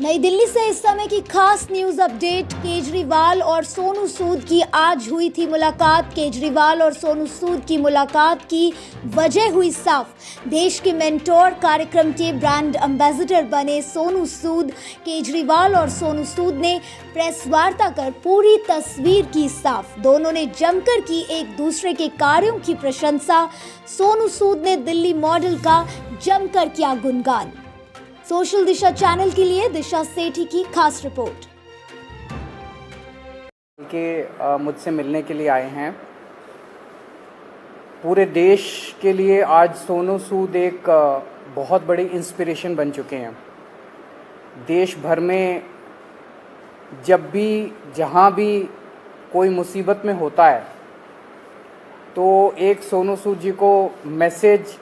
नई दिल्ली से इस समय की खास न्यूज अपडेट। केजरीवाल और सोनू सूद की आज हुई थी मुलाकात। केजरीवाल और सोनू सूद की मुलाकात की वजह हुई साफ। देश के मेंटोर कार्यक्रम के ब्रांड एम्बेसडर बने सोनू सूद। केजरीवाल और सोनू सूद ने प्रेस वार्ता कर पूरी तस्वीर की साफ। दोनों ने जमकर की एक दूसरे के कार्यों की प्रशंसा। सोनू सूद ने दिल्ली मॉडल का जमकर किया गुणगान। सोशल दिशा चैनल के लिए दिशा सेठी की खास रिपोर्ट। मुझसे मिलने के लिए आए हैं। पूरे देश के लिए आज सोनू सूद एक बहुत बड़ी इंस्पिरेशन बन चुके हैं। देश भर में जब भी जहाँ भी कोई मुसीबत में होता है तो एक सोनू सूद जी को मैसेज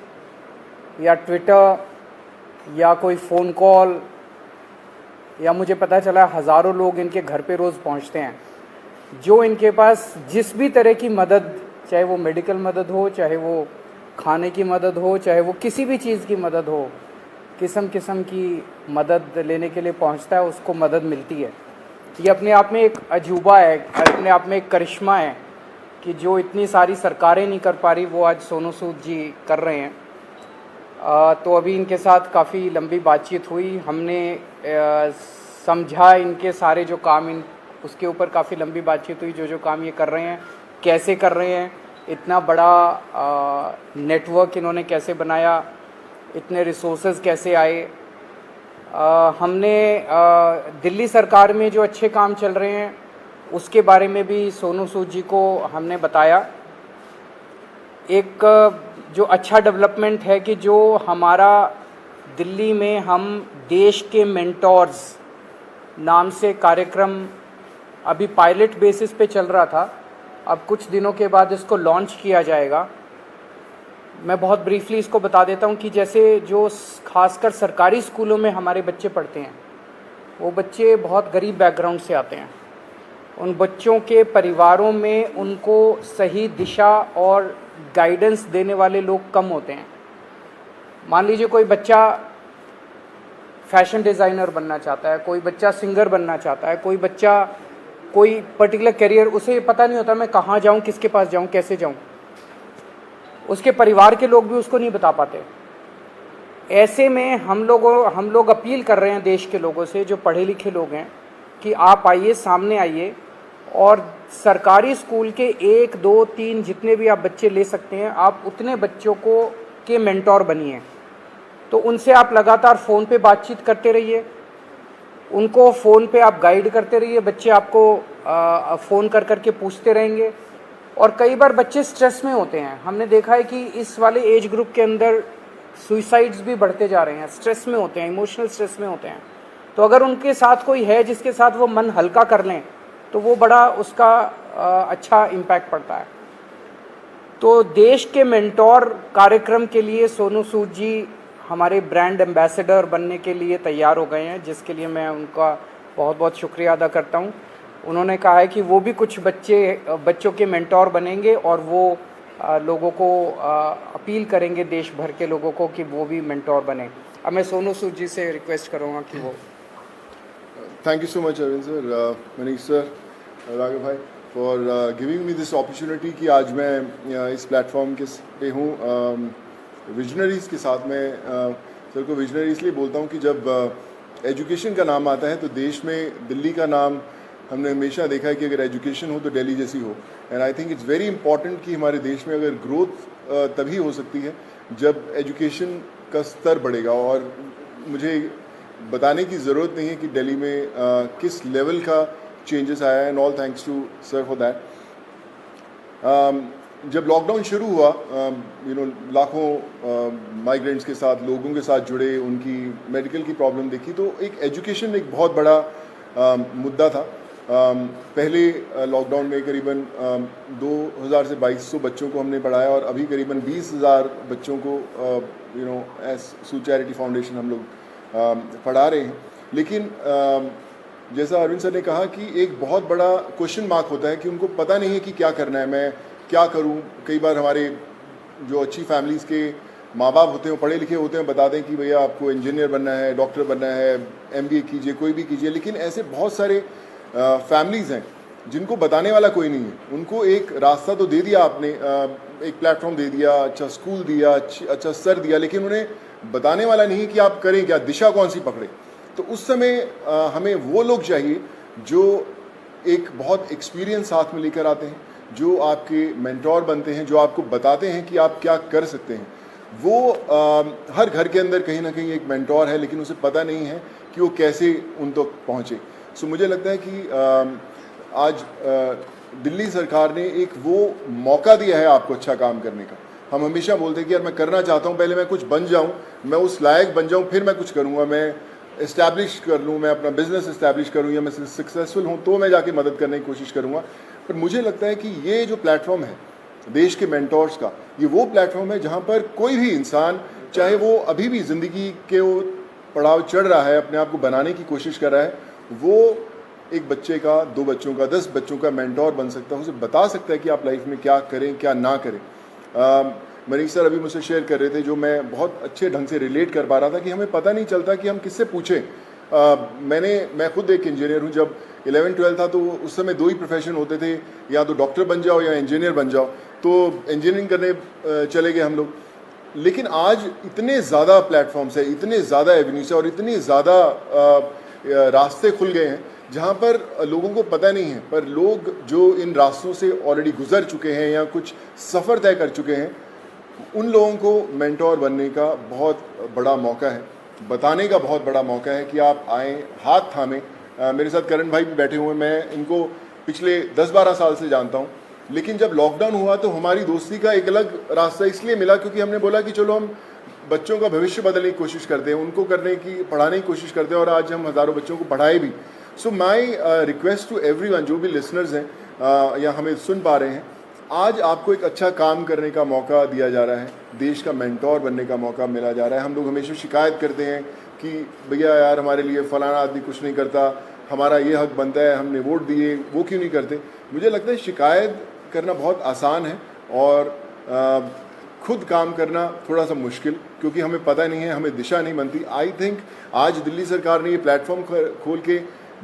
या ट्विटर या कोई फ़ोन कॉल या मुझे पता चला हज़ारों लोग इनके घर पे रोज़ पहुंचते हैं, जो इनके पास जिस भी तरह की मदद, चाहे वो मेडिकल मदद हो, चाहे वो खाने की मदद हो, चाहे वो किसी भी चीज़ की मदद हो, किस्म किस्म की मदद लेने के लिए पहुंचता है, उसको मदद मिलती है। ये अपने आप में एक अजूबा है, अपने आप में एक करिश्मा है कि जो इतनी सारी सरकारें नहीं कर पा रही वो आज सोनू सूद जी कर रहे हैं। तो अभी इनके साथ काफ़ी लंबी बातचीत हुई। हमने समझा इनके सारे जो काम उसके ऊपर काफ़ी लंबी बातचीत हुई। जो काम ये कर रहे हैं, कैसे कर रहे हैं, इतना बड़ा नेटवर्क इन्होंने कैसे बनाया, इतने रिसोर्सेज कैसे आए। हमने दिल्ली सरकार में जो अच्छे काम चल रहे हैं उसके बारे में भी सोनू सूद जी को हमने बताया। एक जो अच्छा डेवलपमेंट है कि जो हमारा दिल्ली में हम देश के मेंटोर्स नाम से कार्यक्रम अभी पायलट बेसिस पे चल रहा था, अब कुछ दिनों के बाद इसको लॉन्च किया जाएगा। मैं बहुत ब्रीफली इसको बता देता हूँ कि जैसे जो खासकर सरकारी स्कूलों में हमारे बच्चे पढ़ते हैं, वो बच्चे बहुत गरीब बैकग्राउंड से आते हैं। उन बच्चों के परिवारों में उनको सही दिशा और गाइडेंस देने वाले लोग कम होते हैं। मान लीजिए कोई बच्चा फैशन डिज़ाइनर बनना चाहता है, कोई बच्चा सिंगर बनना चाहता है, कोई बच्चा कोई पर्टिकुलर करियर, उसे पता नहीं होता मैं कहाँ जाऊँ, किसके पास जाऊँ, कैसे जाऊँ। उसके परिवार के लोग भी उसको नहीं बता पाते। ऐसे में हम लोग अपील कर रहे हैं देश के लोगों से, जो पढ़े लिखे लोग हैं, कि आप आइए, सामने आइए और सरकारी स्कूल के 1, 2, 3 जितने भी आप बच्चे ले सकते हैं, आप उतने बच्चों को के मेंटोर बनिए। तो उनसे आप लगातार फ़ोन पे बातचीत करते रहिए, उनको फ़ोन पे आप गाइड करते रहिए। बच्चे आपको फ़ोन कर कर के पूछते रहेंगे। और कई बार बच्चे स्ट्रेस में होते हैं। हमने देखा है कि इस वाले एज ग्रुप के अंदर सुइसाइड्स भी बढ़ते जा रहे हैं, स्ट्रेस में होते हैं, इमोशनल स्ट्रेस में होते हैं। तो अगर उनके साथ कोई है जिसके साथ वो मन हल्का कर लें तो वो बड़ा उसका अच्छा इम्पैक्ट पड़ता है। तो देश के मेंटोर कार्यक्रम के लिए सोनू सूद जी हमारे ब्रांड एम्बेसडर बनने के लिए तैयार हो गए हैं, जिसके लिए मैं उनका बहुत बहुत शुक्रिया अदा करता हूं। उन्होंने कहा है कि वो भी कुछ बच्चों के मेंटोर बनेंगे और वो लोगों को अपील करेंगे, देश भर के लोगों को, कि वो भी मेंटोर बने। अब मैं सोनू सूद जी से रिक्वेस्ट करूँगा कि वो Thank you so much, Arvind sir, Manish sir, Raghav bhai, for giving me this opportunity कि आज मैं इस प्लेटफॉर्म के पे हूँ विजनरीज के साथ में। सर को विजनरी इसलिए बोलता हूँ कि जब एजुकेशन का नाम आता है तो देश में दिल्ली का नाम हमने हमेशा देखा है कि अगर एजुकेशन हो तो दिल्ली जैसी हो। And I think it's very important कि हमारे देश में अगर ग्रोथ तभी हो सकती है जब एजुकेशन का स्तर बढ़ेगा। और मुझे बताने की ज़रूरत नहीं है कि दिल्ली में किस लेवल का चेंजेस आया है, and all thanks to sir for that. जब लॉकडाउन शुरू हुआ, लाखों माइग्रेंट्स के साथ, लोगों के साथ जुड़े, उनकी मेडिकल की प्रॉब्लम देखी, तो एक एजुकेशन एक बहुत बड़ा मुद्दा था। पहले लॉकडाउन में करीबन 2000 से 2200 बच्चों को हमने पढ़ाया और अभी करीबन 20,000 बच्चों को एज सूद चैरिटी फाउंडेशन हम लोग पढ़ा रहे हैं। लेकिन जैसा अरविंद सर ने कहा कि एक बहुत बड़ा क्वेश्चन मार्क होता है कि उनको पता नहीं है कि क्या करना है, मैं क्या करूं। कई बार हमारे जो अच्छी फैमिलीज़ के माँ बाप होते हैं, पढ़े लिखे होते हैं, बता दें कि भैया आपको इंजीनियर बनना है, डॉक्टर बनना है, MBA कीजिए, कोई भी कीजिए। लेकिन ऐसे बहुत सारे फैमिलीज़ हैं जिनको बताने वाला कोई नहीं है। उनको एक रास्ता तो दे दिया आपने, एक प्लेटफॉर्म दे दिया, अच्छा स्कूल दिया, अच्छा सर दिया, लेकिन उन्हें बताने वाला नहीं है कि आप करें क्या, दिशा कौन सी पकड़े। तो उस समय हमें वो लोग चाहिए जो एक बहुत एक्सपीरियंस साथ में लेकर आते हैं, जो आपके मेंटोर बनते हैं, जो आपको बताते हैं कि आप क्या कर सकते हैं। वो हर घर के अंदर कहीं ना कहीं एक मेंटोर है, लेकिन उसे पता नहीं है कि वो कैसे उन तक पहुँचे। सो मुझे लगता है कि आज दिल्ली सरकार ने एक वो मौका दिया है आपको अच्छा काम करने का। हम हमेशा बोलते हैं कि यार मैं करना चाहता हूँ, पहले मैं कुछ बन जाऊँ, मैं उस लायक बन जाऊँ, फिर मैं कुछ करूँगा, मैं इस्टेब्लिश कर लूँ, मैं अपना बिजनेस इस्टेब्लिश करूँ, या मैं सक्सेसफुल हूँ तो मैं जाके मदद करने की कोशिश करूँगा। पर मुझे लगता है कि ये जो प्लेटफॉर्म है देश के मेंटोर्स का, ये वो प्लेटफॉर्म है जहाँ पर कोई भी इंसान, चाहे वो अभी भी ज़िंदगी के वो पड़ाव चढ़ रहा है, अपने आप को बनाने की कोशिश कर रहा है, वो एक बच्चे का, 2 बच्चों का, 10 बच्चों का मेंटोर बन सकता है। उसे बता सकता है कि आप लाइफ में क्या करें, क्या ना करें। मनीष सर अभी मुझसे शेयर कर रहे थे, जो मैं बहुत अच्छे ढंग से रिलेट कर पा रहा था कि हमें पता नहीं चलता कि हम किससे पूछें। मैं खुद एक इंजीनियर हूँ। जब 11-12 था तो उस समय 2 ही प्रोफेशन होते थे, या तो डॉक्टर बन जाओ या इंजीनियर बन जाओ। तो इंजीनियरिंग करने चले गए हम लोग। लेकिन आज इतने ज़्यादा प्लेटफॉर्म्स है, इतने ज़्यादा एवेन्यूज है और इतने ज़्यादा रास्ते खुल गए हैं जहाँ पर लोगों को पता नहीं है, पर लोग जो इन रास्तों से ऑलरेडी गुजर चुके हैं या कुछ सफ़र तय कर चुके हैं, उन लोगों को मेंटोर बनने का बहुत बड़ा मौका है, बताने का बहुत बड़ा मौका है कि आप आएँ, हाथ थामें। मेरे साथ करण भाई भी बैठे हुए हैं, मैं इनको पिछले 10-12 साल से जानता हूँ। लेकिन जब लॉकडाउन हुआ तो हमारी दोस्ती का एक अलग रास्ता इसलिए मिला क्योंकि हमने बोला कि चलो हम बच्चों का भविष्य बदलने की कोशिश करते हैं, उनको पढ़ाने की कोशिश करते हैं, और आज हम हज़ारों बच्चों को पढ़ाए भी। सो माई रिक्वेस्ट टू एवरीवन, जो भी लिसनर्स हैं या हमें सुन पा रहे हैं, आज आपको एक अच्छा काम करने का मौका दिया जा रहा है, देश का मेंटोर बनने का मौका मिला जा रहा है। हम लोग हमेशा शिकायत करते हैं कि भैया यार हमारे लिए फलाना आदमी कुछ नहीं करता, हमारा ये हक बनता है, हमने वोट दिए, वो क्यों नहीं करते। मुझे लगता है शिकायत करना बहुत आसान है और खुद काम करना थोड़ा सा मुश्किल, क्योंकि हमें पता नहीं है, हमें दिशा नहीं बनती। आई थिंक आज दिल्ली सरकार ने ये प्लेटफॉर्म खोल के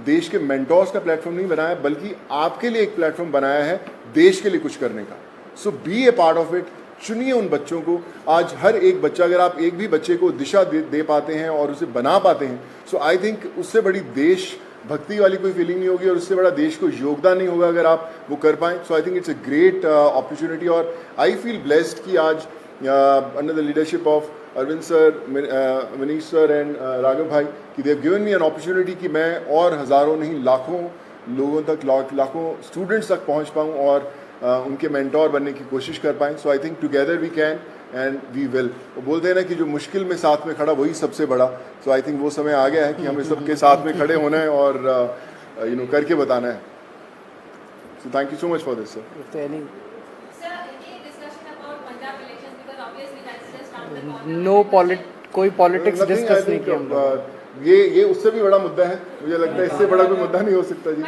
देश के मेंटोर्स का प्लेटफॉर्म नहीं बनाया, बल्कि आपके लिए एक प्लेटफॉर्म बनाया है देश के लिए कुछ करने का। So be a part of it. चुनिए उन बच्चों को। आज हर एक बच्चा, अगर आप एक भी बच्चे को दिशा दे पाते हैं और उसे बना पाते हैं, सो आई थिंक उससे बड़ी देश भक्ति वाली कोई फीलिंग नहीं होगी और उससे बड़ा देश को योगदान नहीं होगा अगर आप वो कर पाएँ। So I think it's a great opportunity और आई फील ब्लेस्ड कि आज under the leadership of Arvind sir, Manish sir and Raghav भाई, कि they have given me an opportunity कि मैं और हज़ारों नहीं लाखों लोगों तक, लाखों स्टूडेंट्स तक पहुंच पाऊं और उनके मेंटोर बनने की कोशिश कर पाएँ। So I think together we can and we will. वो बोलते हैं ना कि जो मुश्किल में साथ में खड़ा वही सबसे बड़ा। सो आई थिंक वो समय आ गया है कि हमें सबके साथ में खड़े होना है और करके बताना है। So thank you so much for this sir. कोई पॉलिटिक्स डिस्कस नहीं किया हम लोग। ये उससे भी बड़ा मुद्दा है, मुझे लगता है इससे बड़ा कोई मुद्दा नहीं हो सकता। जी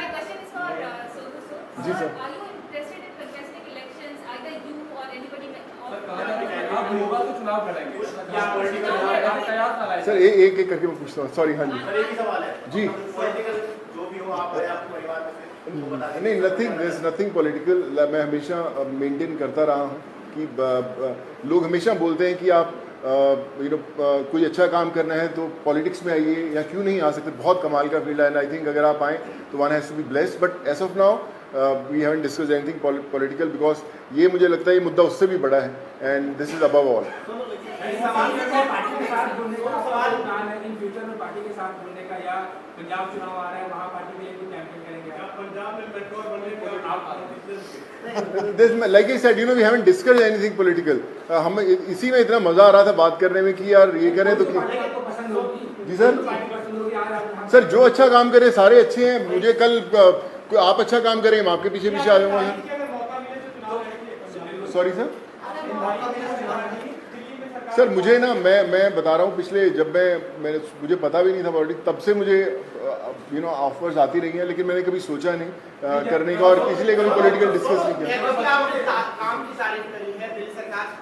जी सर। सर एक एक करके मैं पूछता हूँ, सॉरी। हाँ जी जी। नहीं, नथिंग पॉलिटिकल। मैं हमेशा मेंटेन करता रहा हूँ कि लोग हमेशा बोलते हैं कि आप कोई अच्छा काम करना है तो पॉलिटिक्स में आइए, या क्यों नहीं आ सकते। बहुत कमाल का फील्ड है एंड आई थिंक अगर आप आएँ तो one has to be blessed. But as of now we haven't discussed anything political, because ये मुझे लगता है ये मुद्दा उससे भी बड़ा है and this is above all. Like I said, we haven't discussed anything political. हम इसी में इतना मजा आ रहा था बात करने में कि यार ये करें तो जी सर जो अच्छा काम करे सारे अच्छे हैं। मुझे कल आप अच्छा काम करें, मैं आपके पीछे पीछे आ जाऊंगा। सॉरी सर मुझे ना मैं बता रहा हूँ, पिछले जब मुझे पता भी नहीं था पॉलिटिक्स, तब से मुझे ऑफर्स आती रही हैं, लेकिन मैंने कभी सोचा नहीं करने का और इसलिए कभी पॉलिटिकल डिस्कस नहीं किया।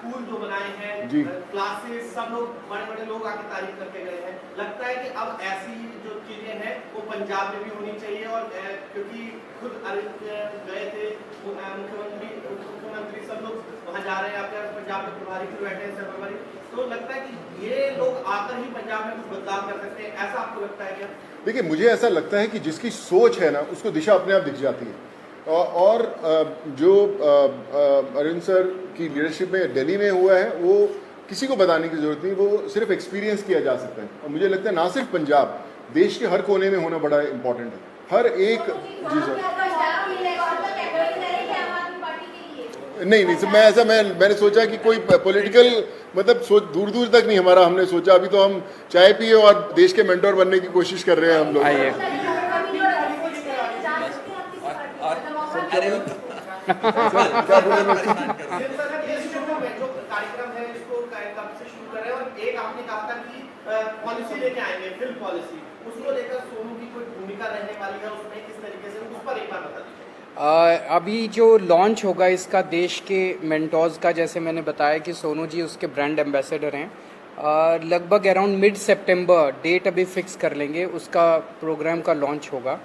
स्कूल जो बनाए हैं, जी। क्लासेस, सब लोग बड़े-बड़े लोग आके तारीफ करके गए हैं। लगता है कि अब ऐसी जो चीजें हैं वो पंजाब में भी होनी चाहिए और क्योंकि खुद अरविंद गए थे, मुख्यमंत्री सब लोग वहाँ जा रहे हैं, आपके पंजाब में प्रभारी भी बैठे हैं सर्वपरि, तो लगता है कि ये लोग आकर ही पंजाब में कुछ बदलाव कर सकते हैं, ऐसा आपको लगता है क्या? देखिए, मुझे ऐसा लगता है कि जिसकी सोच है ना, उसको दिशा अपने आप दिख जाती है। और जो अरविंद सर की लीडरशिप में दिल्ली में हुआ है, वो किसी को बताने की जरूरत नहीं, वो सिर्फ एक्सपीरियंस किया जा सकता है। और मुझे लगता है ना सिर्फ पंजाब, देश के हर कोने में होना बड़ा इम्पोर्टेंट है। हर एक, जी सर, नहीं सर, मैंने सोचा कि कोई पॉलिटिकल मतलब सोच दूर दूर तक नहीं हमारा, हमने सोचा अभी तो हम चाय पिए और देश के मेंटोर बनने की कोशिश कर रहे हैं हम लोग। आइए। क्या बोले मैं? जो कार्यक्रम है इसको कब से शुरू कर रहे हैं और एक आपने कहा था कि पॉलिसी लेके आएंगे, फिल्म पॉलिसी, उसको लेकर सोनू की कोई भूमिका रहने वाली है उसमें, किस तरीके से, उस पर एक बार बता दीजिए। अभी जो लॉन्च होगा इसका देश के मेंटोर्स का, जैसे मैंने बताया कि सोनू जी उसके ब्रांड एम्बेसडर हैं। लगभग अराउंड मिड सितंबर डेट अभी फिक्स कर लेंगे, उसका प्रोग्राम का लॉन्च होगा।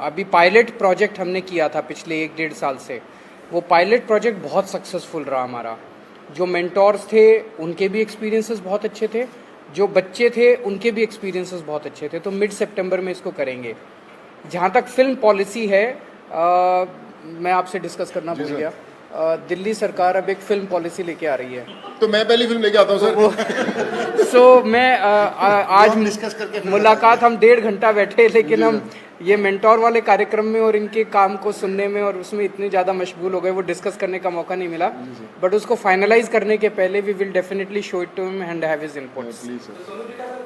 अभी पायलट प्रोजेक्ट हमने किया था पिछले 1-1.5 साल से, वो पायलट प्रोजेक्ट बहुत सक्सेसफुल रहा हमारा। जो मेंटोर्स थे उनके भी एक्सपीरियंसेस बहुत अच्छे थे, जो बच्चे थे उनके भी एक्सपीरियंसेस बहुत अच्छे थे, तो मिड सितंबर में इसको करेंगे। जहाँ तक फिल्म पॉलिसी है, मैं आपसे डिस्कस करना भूल गया, दिल्ली सरकार अब एक फिल्म पॉलिसी लेके आ रही है, तो मैं पहली फिल्म लेके आता हूँ सर। सो मैं आज डिस्कस करके मुलाकात हम 1.5 घंटा बैठे, लेकिन हम ये मेंटोर वाले कार्यक्रम में और इनके काम को सुनने में और उसमें इतने ज़्यादा मशगूल हो गए, वो डिस्कस करने का मौका नहीं मिला। बट उसको फाइनलाइज करने के पहले we will definitely show it to him and have his inputs. Please sir.